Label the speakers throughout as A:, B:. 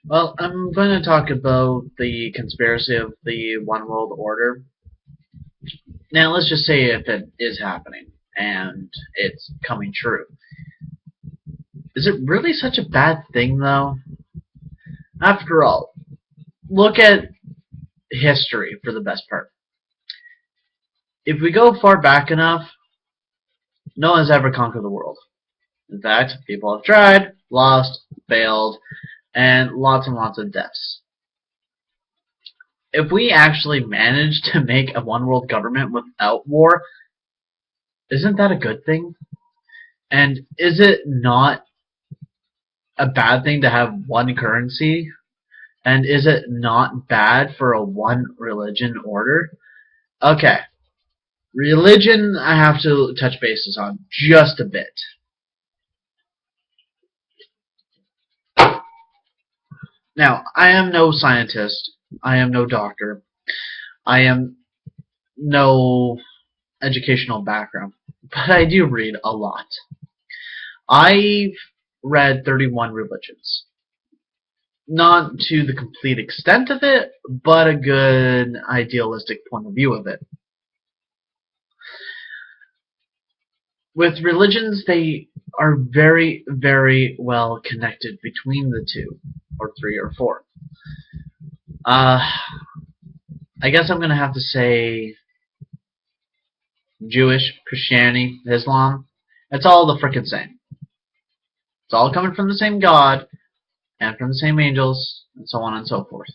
A: Well, I'm going to talk about the conspiracy of the One World Order. Now, let's just say if it is happening and it's coming true. Is it really such a bad thing, though? After all, look at history for the best part. If we go far back enough, no one's ever conquered the world. In fact, people have tried, lost, failed, and lots of deaths. If we actually manage to make a one world government without war, isn't that a good thing? And is it not a bad thing to have one currency? And is it not bad for a one religion order? Okay, religion I have to touch bases on just a bit. Now, I am no scientist, I am no doctor, I am no educational background, but I do read a lot. I've read 31 religions. Not to the complete extent of it, but a good idealistic point of view of it. With religions, they are very, very well connected between the two, or three or four. I guess I'm going to have to say Jewish, Christianity, Islam. It's all the frickin' same. It's all coming from the same God, and from the same angels, and so on and so forth.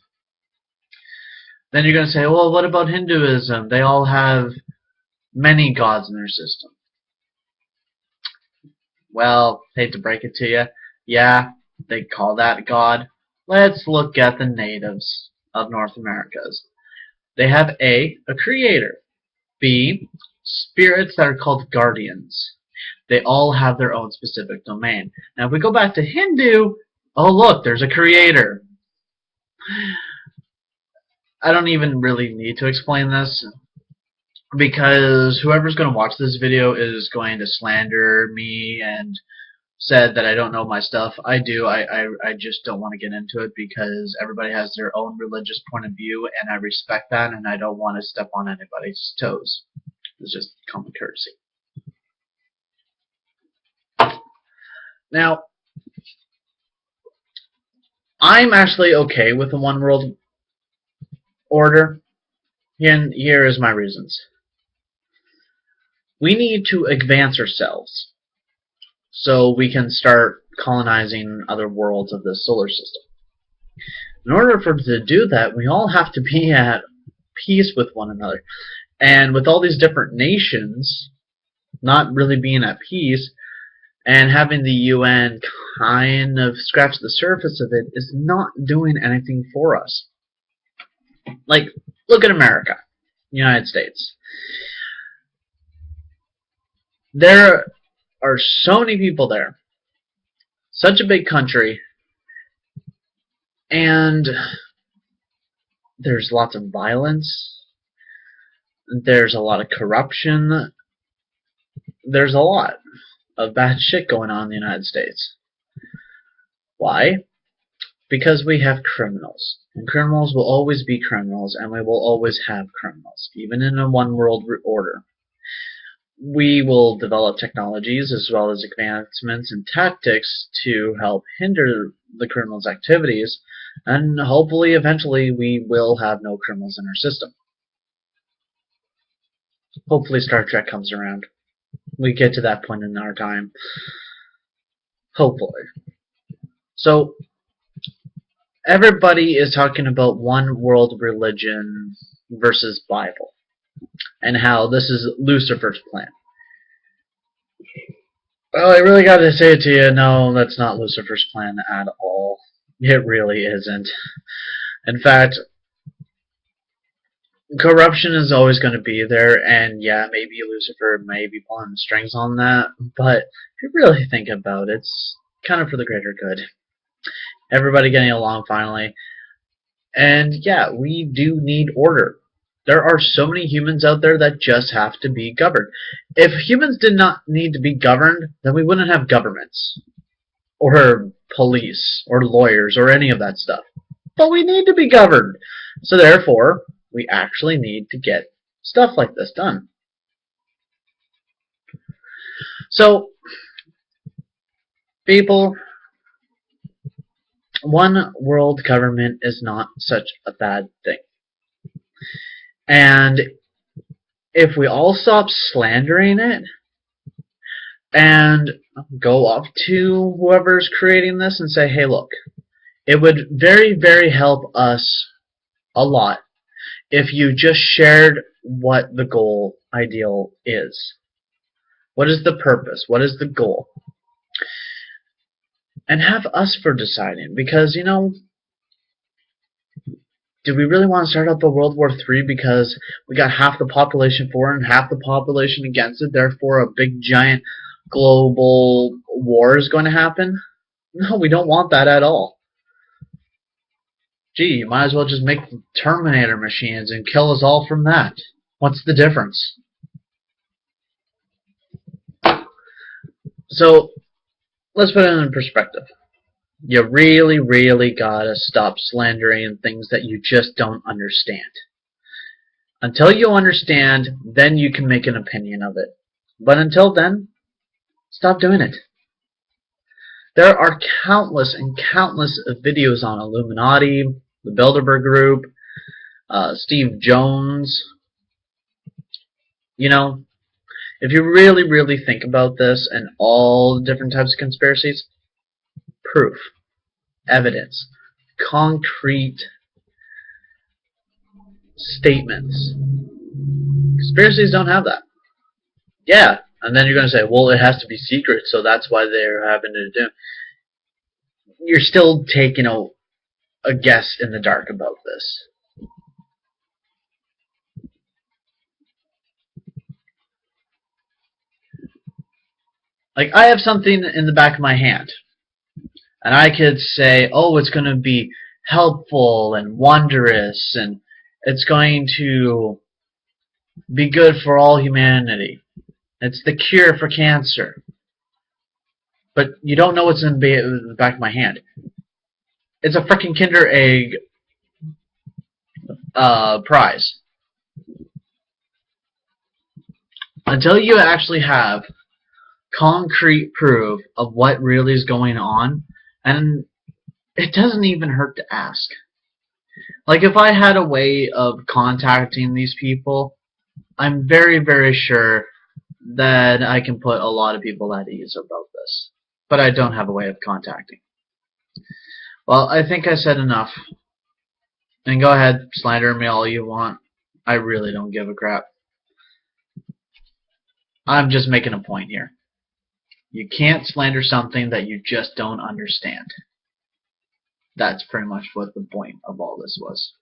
A: Then you're going to say, well, what about Hinduism? They all have many gods in their system. Well, hate to break it to you, yeah, they call that God. Let's look at the natives of North Americas. They have a creator. B, spirits that are called guardians. They all have their own specific domain. Now, if we go back to Hindu, oh look, there's a creator. I don't even really need to explain this, because whoever's going to watch this video is going to slander me and said that I don't know my stuff. I do. I just don't want to get into it because everybody has their own religious point of view, and I respect that, and I don't want to step on anybody's toes. It's just common courtesy. Now, I'm actually okay with the one world order, and here is my reasons. We need to advance ourselves so we can start colonizing other worlds of the solar system. In order for us to do that, we all have to be at peace with one another. And with all these different nations not really being at peace, and having the UN kind of scratch the surface of it, is not doing anything for us. Like, look at America, United States. There are so many people there, such a big country, and there's lots of violence, there's a lot of corruption, there's a lot of bad shit going on in the United States. Why? Because we have criminals. And criminals will always be criminals, and we will always have criminals, even in a one world order. We will develop technologies as well as advancements and tactics to help hinder the criminals' activities, and hopefully eventually we will have no criminals in our system. Hopefully Star Trek comes around. We get to that point in our time. Hopefully. So, everybody is talking about one world religion versus Bible, and how this is Lucifer's plan. Well, I really got to say it to you, no, that's not Lucifer's plan at all. It really isn't. In fact, corruption is always going to be there, and yeah, maybe Lucifer may be pulling the strings on that, but if you really think about it, it's kind of for the greater good. Everybody getting along finally. And yeah, we do need order. There are so many humans out there that just have to be governed. If humans did not need to be governed, then we wouldn't have governments. Or police or lawyers or any of that stuff. But we need to be governed. So therefore, we actually need to get stuff like this done. So, people, one world government is not such a bad thing. And if we all stop slandering it and go up to whoever's creating this and say, hey, look, it would very, very help us a lot if you just shared what the goal ideal is. What is the purpose? What is the goal? And have us for deciding. Because, you know, do we really want to start up a World War III because we got half the population for it and half the population against it, therefore a big giant global war is going to happen? No, we don't want that at all. Gee, you might as well just make Terminator machines and kill us all from that. What's the difference? So, let's put it in perspective. You really, really gotta stop slandering things that you just don't understand. Until you understand, then you can make an opinion of it. But until then, stop doing it. There are countless and countless videos on Illuminati, the Bilderberg Group, Steve Jones. You know, if you really, really think about this and all the different types of conspiracies, proof, evidence, concrete statements. Conspiracies don't have that. Yeah, and then you're going to say, well, it has to be secret, so that's why they're having to do it. You're still taking a guess in the dark about this. Like, I have something in the back of my hand, and I could say, oh, it's going to be helpful and wondrous, and it's going to be good for all humanity. It's the cure for cancer. But you don't know what's in the back of my hand. It's a freaking Kinder Egg prize. Until you actually have concrete proof of what really is going on, and it doesn't even hurt to ask. Like, if I had a way of contacting these people, I'm very, very sure that I can put a lot of people at ease about this. But I don't have a way of contacting. Well, I think I said enough. And go ahead, slander me all you want. I really don't give a crap. I'm just making a point here. You can't slander something that you just don't understand. That's pretty much what the point of all this was.